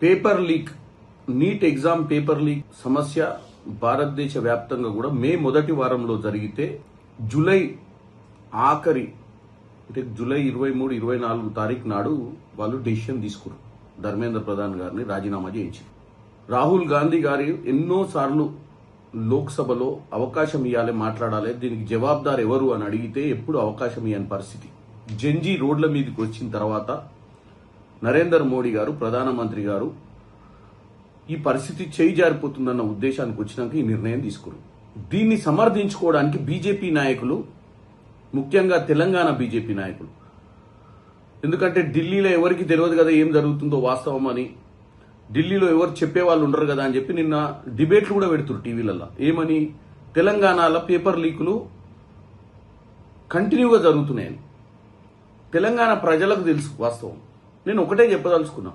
Paper leak, NEET exam paper leak సమస్య భారతదేశ వ్యాప్తంగా కూడా మే మొదటి వారంలో జరిగితే జూలై ఆఖరి అంటే జూలై 23, 24 తారీఖు నాడు వాళ్ళు డెసిషన్ తీసుకున్నారు. ధర్మేంద్ర ప్రధాన్ గారిని రాజీనామా చేయించారు. రాహుల్ గాంధీ గారు ఎన్నోసార్లు లోక్సభలో అవకాశం ఇవ్వాలి, మాట్లాడాలి, దీనికి జవాబుదారు ఎవరు అని అడిగితే ఎప్పుడు అవకాశం ఇవ్వని పరిస్థితి. జంజీ రోడ్ల మీదకి వచ్చిన తర్వాత నరేంద్ర మోడీ గారు, ప్రధానమంత్రి గారు ఈ పరిస్థితి చేయి జారిపోతుందన్న ఉద్దేశానికి వచ్చినాక ఈ నిర్ణయం తీసుకున్నారు. దీన్ని సమర్థించుకోవడానికి బీజేపీ నాయకులు, ముఖ్యంగా తెలంగాణ బీజేపీ నాయకులు, ఎందుకంటే ఢిల్లీలో ఎవరికి తెలియదు కదా ఏం జరుగుతుందో వాస్తవం అని, ఢిల్లీలో ఎవరు చెప్పేవాళ్ళు ఉండరు కదా అని చెప్పి నిన్న డిబేట్లు కూడా పెడుతున్నారు టీవీలలో. ఏమని? తెలంగాణలో పేపర్ లీకులు కంటిన్యూగా జరుగుతున్నాయని. తెలంగాణ ప్రజలకు తెలుసు వాస్తవం. నేను ఒకటే చెప్పదలుచుకున్నా,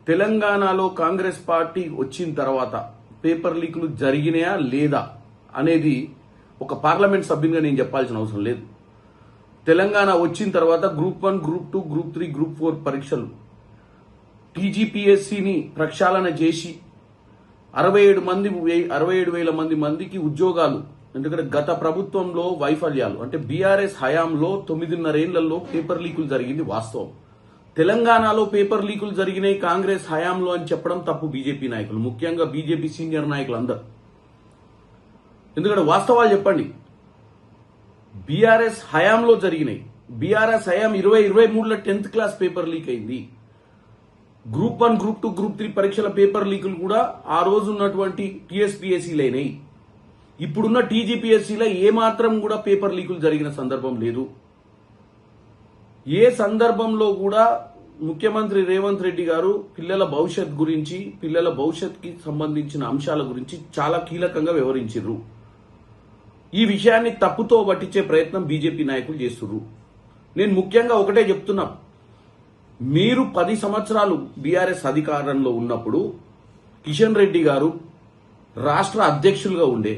తెలంగాణలో కాంగ్రెస్ పార్టీ వచ్చిన తర్వాత పేపర్ లీకులు జరిగినాయా లేదా అనేది ఒక పార్లమెంట్ సభ్యునిగా నేను చెప్పాల్సిన అవసరం లేదు. తెలంగాణ వచ్చిన తర్వాత గ్రూప్ 1, గ్రూప్ 2, గ్రూప్ 3, గ్రూప్ 4 పరీక్షలు టీజీపీఎస్సీని ప్రక్షాళన చేసి 67,000 మందికి ఉద్యోగాలు. ఎందుకంటే గత ప్రభుత్వంలో వైఫల్యాలు, అంటే బీఆర్ఎస్ హయాంలో 9.5 ఏళ్లలో పేపర్ లీకులు జరిగింది వాస్తవం. తెలంగాణలో పేపర్ లీకులు జరిగినాయి కాంగ్రెస్ హయాంలో అని చెప్పడం తప్పు బీజేపీ నాయకులు, ముఖ్యంగా బీజేపీ సీనియర్ నాయకులు అందరు. ఎందుకంటే వాస్తవాలు చెప్పండి. బీఆర్ఎస్ హయాంలో జరిగినాయి. బీఆర్ఎస్ హయాం 2023లో 10th క్లాస్ పేపర్ లీక్ అయింది. గ్రూప్ 1, గ్రూప్ 2, గ్రూప్ 3 పరీక్షల పేపర్ లీకులు కూడా ఆ రోజు ఉన్నటువంటి టీఎస్పీఎస్సీలు అయినాయి. ఇప్పుడున్న టీజీపీఎస్సీలో ఏమాత్రం కూడా పేపర్ లీకులు జరిగిన సందర్భం లేదు. ఏ సందర్భంలో కూడా ముఖ్యమంత్రి రేవంత్ రెడ్డి గారు పిల్లల భవిష్యత్ గురించి, పిల్లల భవిష్యత్కి సంబంధించిన అంశాల గురించి చాలా కీలకంగా వివరించారు. ఈ విషయాన్ని తప్పుతో పట్టించే ప్రయత్నం బీజేపీ నాయకులు చేస్తున్నారు. నేను ముఖ్యంగా ఒకటే చెప్తున్నా, మీరు 10 సంవత్సరాలు బీఆర్ఎస్ అధికారంలో ఉన్నప్పుడు కిషన్ రెడ్డి గారు రాష్ట్ర అధ్యక్షులుగా ఉండే,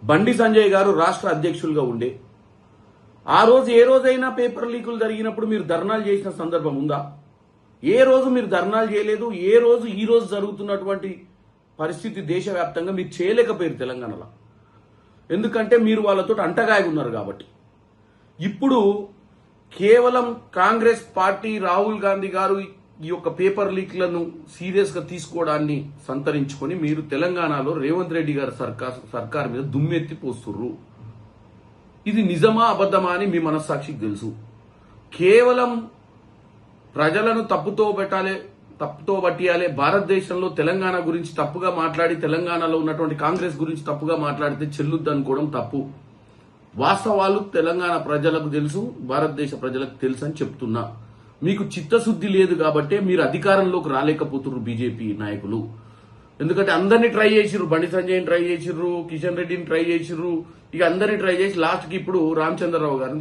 బండి సంజయ్ గారు రాష్ట్ర అధ్యక్షులుగా ఉండే, ఆ రోజు ఏ రోజైనా పేపర్ లీకులు జరిగినప్పుడు మీరు ధర్నాలు చేసిన సందర్భం ఉందా? ఏ రోజు మీరు ధర్నాలు చేయలేదు. ఏ రోజు ఈ రోజు జరుగుతున్నటువంటి పరిస్థితి దేశవ్యాప్తంగా మీరు చేయలేకపోయారు తెలంగాణలో. ఎందుకంటే మీరు వాళ్ళతో అంటగాగి ఉన్నారు కాబట్టి. ఇప్పుడు కేవలం కాంగ్రెస్ పార్టీ, రాహుల్ గాంధీ గారు ఈ యొక్క పేపర్ లీక్లను సీరియస్ గా తీసుకోవడాన్ని సంతరించుకొని మీరు తెలంగాణలో రేవంత్ రెడ్డి గారి సర్కార్ మీద దుమ్మెత్తి పోస్తుర్రు. ఇది నిజమా అబద్ధమా అని మీ మనస్సాక్షికి తెలుసు. కేవలం ప్రజలను తప్పుతో పట్టియాలి, భారతదేశంలో తెలంగాణ గురించి తప్పుగా మాట్లాడి తెలంగాణలో ఉన్నటువంటి కాంగ్రెస్ గురించి తప్పుగా మాట్లాడితే చెల్లుద్ది అనుకోవడం తప్పు. వాస్తవాలు తెలంగాణ ప్రజలకు తెలుసు, భారతదేశ ప్రజలకు తెలుసు అని చెప్తున్నా. మీకు చిత్తశుద్ధి లేదు కాబట్టే మీరు అధికారంలోకి రాలేకపోతున్నారు బీజేపీ నాయకులు. ఎందుకంటే అందరినీ ట్రై చేసిర్రు, బండి సంజయ్ని ట్రై చేసిర్రు, కిషన్ రెడ్డిని ట్రై చేసిర్రు, ఇక అందరినీ ట్రై చేసి లాస్ట్కి ఇప్పుడు రామచంద్రరావు గారిని